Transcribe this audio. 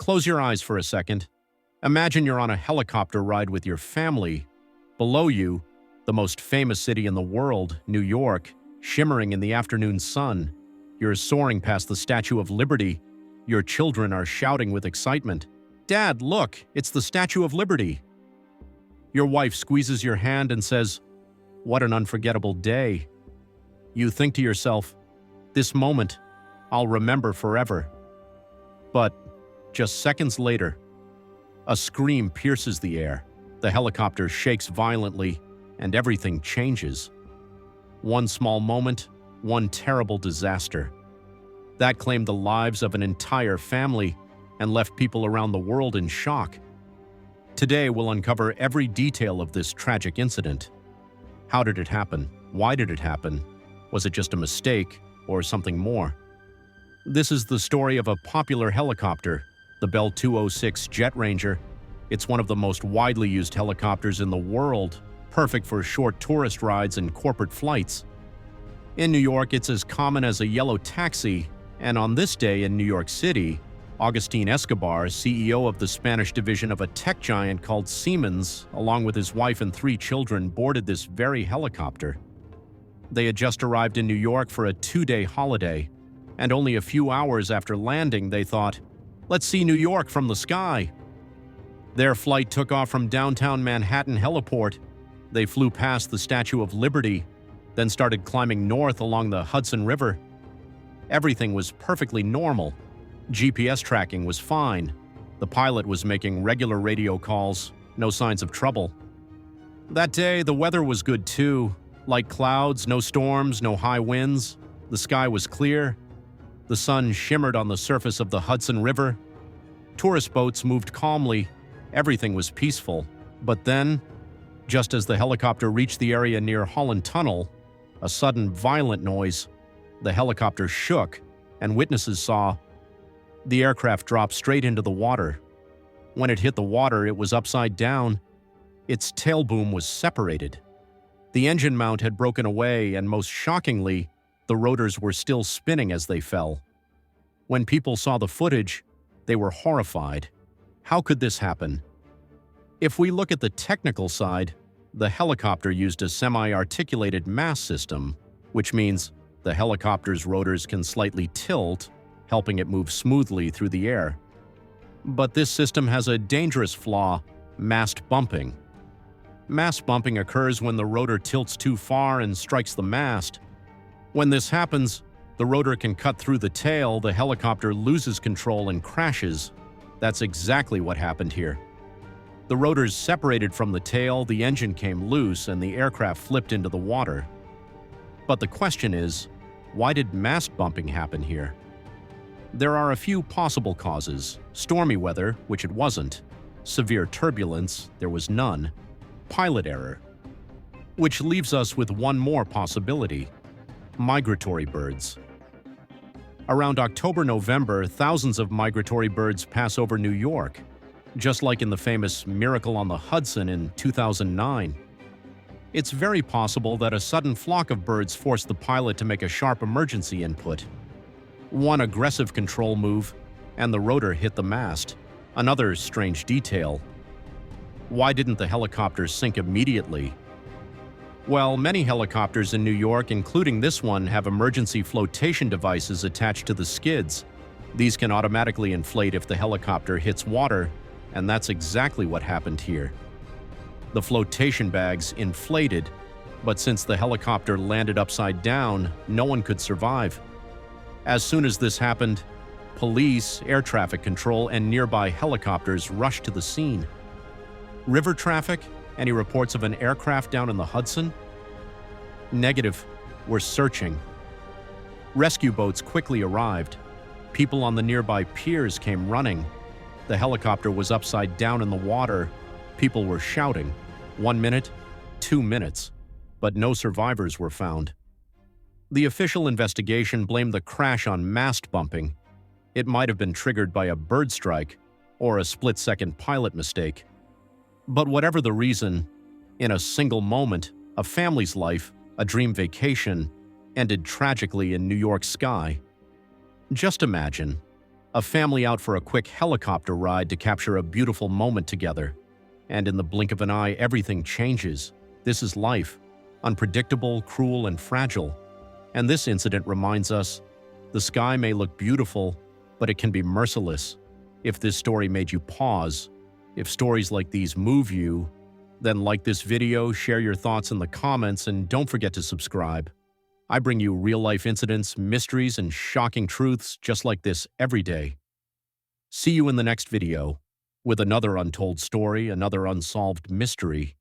Close your eyes for a second. Imagine you're on a helicopter ride with your family. Below you, the most famous city in the world, New York, shimmering in the afternoon sun. You're soaring past the Statue of Liberty. Your children are shouting with excitement. "Dad, look, it's the Statue of Liberty." Your wife squeezes your hand and says, "What an unforgettable day." You think to yourself, "This moment, I'll remember forever." But just seconds later, a scream pierces the air. The helicopter shakes violently, and everything changes. One small moment, one terrible disaster. That claimed the lives of an entire family and left people around the world in shock. Today, we'll uncover every detail of this tragic incident. How did it happen? Why did it happen? Was it just a mistake or something more? This is the story of a popular helicopter, the Bell 206 Jet Ranger. It's one of the most widely used helicopters in the world, perfect for short tourist rides and corporate flights. In New York, it's as common as a yellow taxi, and on this day in New York City, Agustin Escobar, CEO of the Spanish division of a tech giant called Siemens, along with his wife and 3 children, boarded this very helicopter. They had just arrived in New York for a 2-day holiday, and only a few hours after landing, they thought, "Let's see New York from the sky." Their flight took off from downtown Manhattan Heliport. They flew past the Statue of Liberty, then started climbing north along the Hudson River. Everything was perfectly normal. GPS tracking was fine. The pilot was making regular radio calls, no signs of trouble. That day, the weather was good too. Light clouds, no storms, no high winds. The sky was clear. The sun shimmered on the surface of the Hudson River. Tourist boats moved calmly. Everything was peaceful. But then, just as the helicopter reached the area near Holland Tunnel, a sudden violent noise. The helicopter shook, and witnesses saw the aircraft drop straight into the water. When it hit the water, it was upside down. Its tail boom was separated. The engine mount had broken away, and most shockingly, the rotors were still spinning as they fell. When people saw the footage, they were horrified. How could this happen? If we look at the technical side, the helicopter used a semi-articulated mast system, which means the helicopter's rotors can slightly tilt, helping it move smoothly through the air. But this system has a dangerous flaw: mast bumping. Mast bumping occurs when the rotor tilts too far and strikes the mast. When this happens, the rotor can cut through the tail, the helicopter loses control and crashes. That's exactly what happened here. The rotors separated from the tail, the engine came loose, and the aircraft flipped into the water. But the question is, why did mast bumping happen here? There are a few possible causes: stormy weather, which it wasn't; severe turbulence, there was none; pilot error. Which leaves us with one more possibility: migratory birds. Around October-November, thousands of migratory birds pass over New York, just like in the famous Miracle on the Hudson in 2009. It's very possible that a sudden flock of birds forced the pilot to make a sharp emergency input. One aggressive control move, and the rotor hit the mast. Another strange detail: why didn't the helicopter sink immediately? Well, many helicopters in New York, including this one, have emergency flotation devices attached to the skids. These can automatically inflate if the helicopter hits water, and that's exactly what happened here. The flotation bags inflated, but since the helicopter landed upside down, no one could survive. As soon as this happened, police, air traffic control, and nearby helicopters rushed to the scene. River traffic? Any reports of an aircraft down in the Hudson? Negative. We're searching. Rescue boats quickly arrived. People on the nearby piers came running. The helicopter was upside down in the water. People were shouting. 1 minute, 2 minutes, but no survivors were found. The official investigation blamed the crash on mast bumping. It might have been triggered by a bird strike or a split-second pilot mistake. But whatever the reason, in a single moment, a family's life, a dream vacation, ended tragically in New York sky. Just imagine, A family out for a quick helicopter ride to capture a beautiful moment together. And in the blink of an eye, everything changes. This is life. Unpredictable, cruel, and fragile. And this incident reminds us, the sky may look beautiful, but it can be merciless. If this story made you pause, if stories like these move you, then like this video, share your thoughts in the comments, and don't forget to subscribe. I bring you real-life incidents, mysteries, and shocking truths just like this every day. See you in the next video with another untold story, another unsolved mystery.